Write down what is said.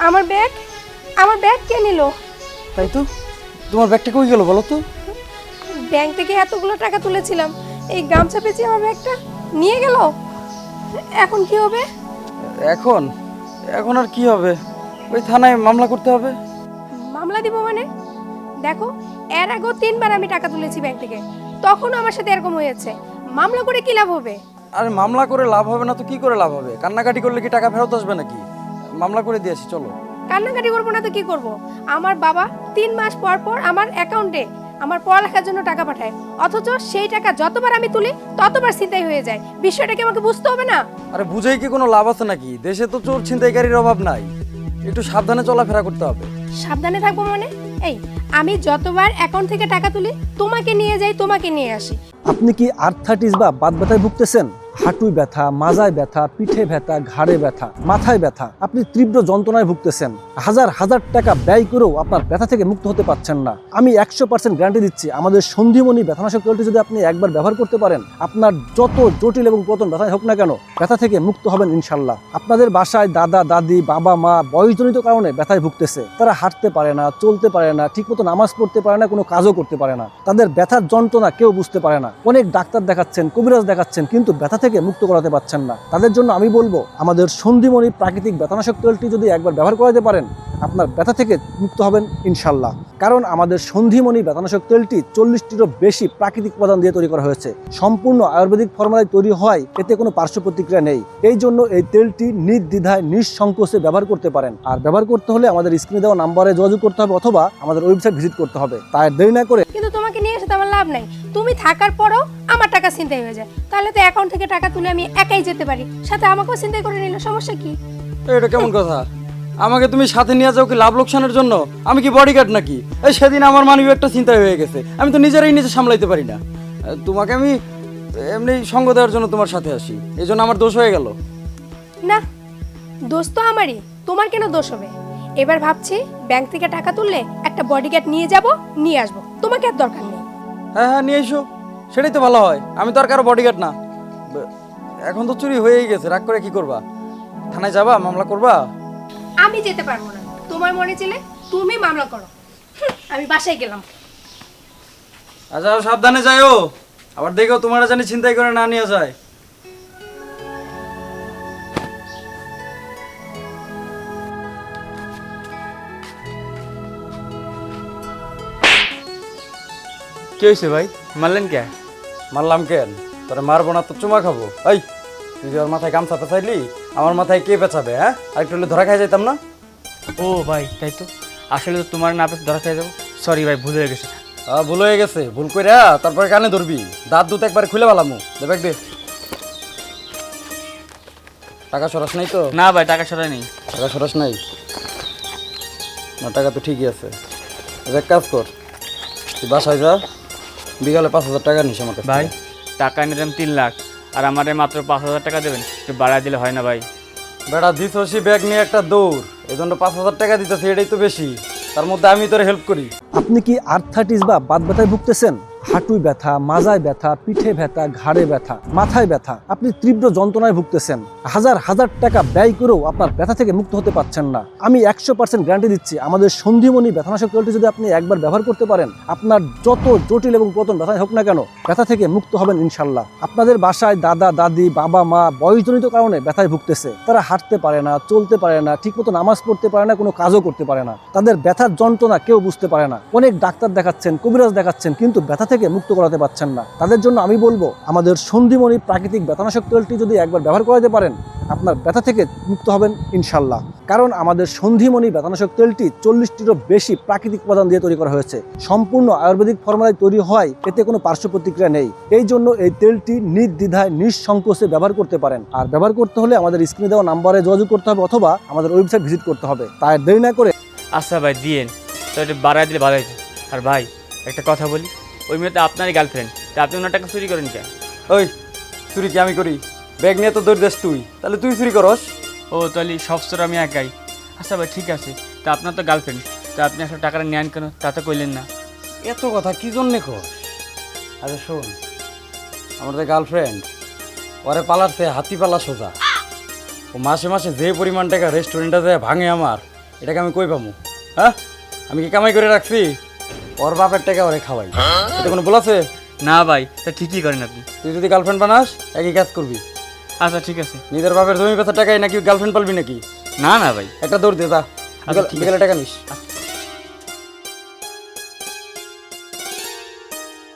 আমার ব্যাগ আমার ব্যাগ কে নিল? তাই তো, তোমার ব্যাগটা কই গেল বলো তো? ব্যাংক থেকে এতগুলো টাকা তুলেছিলাম, এই গামছা পেঁচিয়ে আমার ব্যাগটা নিয়ে গেল। এখন কি হবে? এখন এখন আর কি হবে, ওই থানায় মামলা করতে হবে। মামলা দিব মানে? দেখো, এর আগেও 3বার আমি টাকা তুলেছি ব্যাংক থেকে, তখনও আমার সাথে এরকম হয়েছে। মামলা করে কি লাভ হবে? আরে মামলা করে লাভ হবে না তো কি করে লাভ হবে? কান্নাকাটি করলে কি টাকা ফেরত আসবে নাকি? মামলা করে দিয়েছি, চলো। কান্নাকাটি করবো না তো কি করব? আমার বাবা 3 মাস পর পর আমার অ্যাকাউন্টে আমার পড়ালেখার জন্য টাকা পাঠায়, অথচ সেই টাকা যতবার আমি তুলি ততবার ছিনতাই হয়ে যায়। বিষয়টা কি আমাকে বুঝতে হবে না? আরে বুঝেই কি কোনো লাভ আছে নাকি? দেশে তো চোর ছিনতাইকারীর অভাব নাই, একটু সাবধানে চলাফেরা করতে হবে। সাবধানে থাকবো মানে? এই, আমি যতবার অ্যাকাউন্ট থেকে টাকা তুলি তোমাকে নিয়ে যাই, তোমাকে নিয়ে আসি। আপনি কি আর্থ্রাইটিস বা বাত ব্যথায় ভুগতেছেন? হাঁটুয় ব্যথা, মাজায় ব্যথা, পিঠে ব্যথা, ঘাড়ে ব্যথা, মাথায় ব্যথা, আপনি তীব্র যন্ত্রণায় ভুগতেছেন, হাজার হাজার টাকা ব্যয় করেও আপনার ব্যথা থেকে মুক্ত হতে পারছেন না। আমি 100% গ্যারান্টি দিচ্ছি, আমাদের সন্ধিমণি ব্যথানাশক তেলটি যদি আপনি একবার ব্যবহার করতে পারেন, আপনার যত জটিল এবং পুরাতন ব্যথাই হোক না কেন, ব্যথা থেকে মুক্ত হবেন ইনশাল্লাহ। আপনাদের বাসায় দাদা দাদি, বাবা মা বয়সজনিত কারণে ব্যথায় ভুগতেছে, তারা হাঁটতে পারে না, চলতে পারে না, ঠিকমতো নামাজ পড়তে পারে না, কোনো কাজও করতে পারে না, তাদের ব্যথার যন্ত্রণা কেউ বুঝতে পারে না। অনেক ডাক্তার দেখাচ্ছেন, কবিরাজ দেখাচ্ছেন, কিন্তু ব্যথা থেকে মুক্ত করাতে পারছেন না। তাদের জন্য আমি বলবো, আমাদের সন্ধিমণি প্রাকৃতিক ব্যথানাশক তেলটি যদি একবার ব্যবহার করাতে পারেন, আপনার ব্যথা থেকে মুক্ত হবেন ইনশাল্লাহ। কারণ আমাদের সন্ধিমণি ব্যথানাশক তেলটি 40টিরও বেশি প্রাকৃতিক উপাদান দিয়ে তৈরি করা হয়েছে, সম্পূর্ণ আয়ুর্বেদিক ফর্মুলায় তৈরি হয়, এতে কোনো পার্শ্ব প্রতিক্রিয়া নেই। এই জন্য এই তেলটি নির্দ্বিধায় নিঃসংকোচে ব্যবহার করতে পারেন। আর ব্যবহার করতে হলে আমাদের স্ক্রিনে দেওয়া নাম্বারে যোগাযোগ করতে হবে অথবা আমাদের ওয়েবসাইট ভিজিট করতে হবে। তাই দেরি না করে। কিন্তু তোমাকে নিয়ে এসে তো আমার লাভ নাই, তুমি থাকার পরও আমার টাকা ছিনতাই হয়ে যায়। তাহলে তো অ্যাকাউন্ট থেকে টাকা তুলে আমি একাই যেতে পারি, সাথে আমাকেও ছিনতাই করে নিল, সমস্যা কি? এটা কেমন কথা? আমাকে তুমি সাথে নিয়ে যাও কি লাভ লোকসানের জন্য? আমি কি বডিগার্ড নাকি? এই সেদিন আমার মানিব্যাগটা চিন্তা হয়ে গেছে, আমি তো নিজেরাই নিজে সামলাইতে পারি না। তোমাকে আমি এমনি সঙ্গ দেওয়ার জন্য তোমার সাথে আসি, এই জন্য আমার দোষ হয়ে গেল। না, দোষ তো আমারই, তোমার কেন দোষ হবে? এবার ভাবছি ব্যাংক থেকে টাকা তুললে একটা বডিগার্ড নিয়ে যাব, নিয়ে আসবো, তোমাকে আর দরকার নেই। হ্যাঁ হ্যাঁ, নিয়ে এসো, সেটাই তো ভালো হয়। আমি তো আর কারো বডিগার্ড না। এখন তো চুরি হয়েই গেছে, রাগ করে কি করবা? থানায় যাবা, মামলা করবা? আমি যেতে পারবো না, তোমার মনে চলে তুমি মামলা করো। আমি বাসায় গেলাম। আচ্ছা সাবধানে যাইও, আবার দেখো তোমার জানি চিন্তাই করে না নিয়ে যায়। কি হয়েছে ভাই, মারলেন কে? মারলাম কেন? তোরা মারবো না তো চুমা খাবো? এই তুই যে ওর মাথায় গামছা পেঁচাইলি, আমার মাথায় কে পেঁচাবে? হ্যাঁ, আর একটু হলে ধরা খাই যাইতাম না? ও ভাই তাই তো, আসলে তো তোমার না পেয়ে ধরা খেয়ে যাবো। সরি ভাই, ভুল হয়ে গেছে। ভুল হয়ে গেছে, ভুল কইরা তারপরে কানে ধরবি, দাঁত দুধ একবার খুলে পেলামু। দেখ দে, টাকা সরাস নাই তো? না ভাই, টাকা সরাই নেই। টাকা সরাস নাই না? টাকা তো ঠিকই আছে। এক কাজ কর, তুই বাসায় যা, বিকালে 5,000 টাকা নিস আমার কাছে। ভাই টাকা নিলাম 3 লাখ, আর আমারে মাত্র 5,000 টাকা দেবেন, একটু বাড়ায় দিলে হয় না ভাই? বেটা দিছি ব্যাগ নিয়ে একটা দৌড়, এই জন্য 5,000 টাকা দিতেছি, এটাই তো বেশি। তার মধ্যে আমি তোর হেল্প করি। আপনি কি আর্থ্রাইটিস বা বাত ব্যথায় ভুগতেছেন? হাঁটুয় ব্যথা, মাজায় ব্যথা, পিঠে ব্যথা, ঘাড়ে ব্যথা, মাথায় ব্যথা, আপনি তীব্র যন্ত্রণায় ভুগতেছেন, হাজার হাজার টাকা ব্যয় করেও আপনার ব্যথা থেকে মুক্ত হতে পারছেন না। আমি 100% গ্যারান্টি দিচ্ছি, আমাদের সন্ধিমণি ব্যথানাশক তেলটি যদি আপনি একবার ব্যবহার করতে পারেন, আপনার যত জটিল এবং পুরাতন ব্যথাই হোক না কেন, ব্যথা থেকে মুক্ত হবেন ইনশাল্লাহ। আপনাদের বাসায় দাদা দাদি, বাবা মা বয়সজনিত কারণে ব্যথায় ভুগতেছে, তারা হাঁটতে পারে না, চলতে পারে না, ঠিকমতো নামাজ পড়তে পারে না, কোনো কাজও করতে পারে না, তাদের ব্যথার যন্ত্রণা কেউ বুঝতে পারে না। অনেক ডাক্তার দেখাচ্ছেন, কবিরাজ দেখাচ্ছেন, কিন্তু ব্যথা থেকে মুক্ত করাতে পারছেন না। তাদের জন্য আমি বলবো, আমাদের সন্ধিমণি প্রাকৃতিক ব্যথানাশক তেলটি যদি একবার ব্যবহার করাতে পারেন, আপনার ব্যথা থেকে মুক্ত হবেন ইনশাল্লাহ। কারণ আমাদের সন্ধিমণি ব্যথানাশক তেলটি 40টিরও বেশি প্রাকৃতিক উপাদান দিয়ে তৈরি করা হয়েছে, সম্পূর্ণ আয়ুর্বেদিক ফর্মুলায় তৈরি হয়, এতে কোনো পার্শ্ব প্রতিক্রিয়া নেই। এই জন্য এই তেলটি নির্দ্বিধায় নিঃসংকোচে ব্যবহার করতে পারেন। আর ব্যবহার করতে হলে আমাদের স্ক্রিনে দেওয়া নাম্বারে যোগাযোগ করতে হবে অথবা আমাদের ওয়েবসাইট ভিজিট করতে হবে। তাই দেরি না করে। আচ্ছা ভাই দিয়েন, তো একটু বাড়ায় দিলে ভালো হয়েছে। আর ভাই একটা কথা বলি, ওই মেয়ে তো আপনারই গার্লফ্রেন্ড, তা আপনি ওনার টাকা চুরি করেন কে? ওই চুরি কি আমি করি? ব্যাগ নিয়ে তো দৌড় দেস তুই, তাহলে তুই চুরি করস? ও তাহলে সব চোর আমি একাই? আচ্ছা ভাই ঠিক আছে, তা আপনার তো গার্লফ্রেন্ড, তা আপনি আসলে টাকাটা নেন কেন তা তো কইলেন না? এত কথা কি জন্যে কস? আরে শোন, আমার যে গার্লফ্রেন্ড, ওরে পালারছে হাতি পালা সোজা। ও মাসে মাসে যে পরিমাণ টাকা রেস্টুরেন্টে যায় ভাঙে আমার, এটাকে আমি কই পাবো? হ্যাঁ, আমি কি কামাই করে রাখছি? ওর বাপের টাকা ওরে খাওয়াই, এটা কোনো ভুল আছে? না ভাই, তা ঠিকই করেন আপনি। তুই যদি গার্লফ্রেন্ড বানাস একই কাজ করবি। আচ্ছা ঠিক আছে। নিজের বাপের জমি বেচার টাকায় নাকি গার্লফ্রেন্ড পালবি নাকি? না না ভাই। একটা দৌড় দে, যা আচ্ছা, ঠিক আছে। বিকেলে টাকা নিস। আচ্ছা।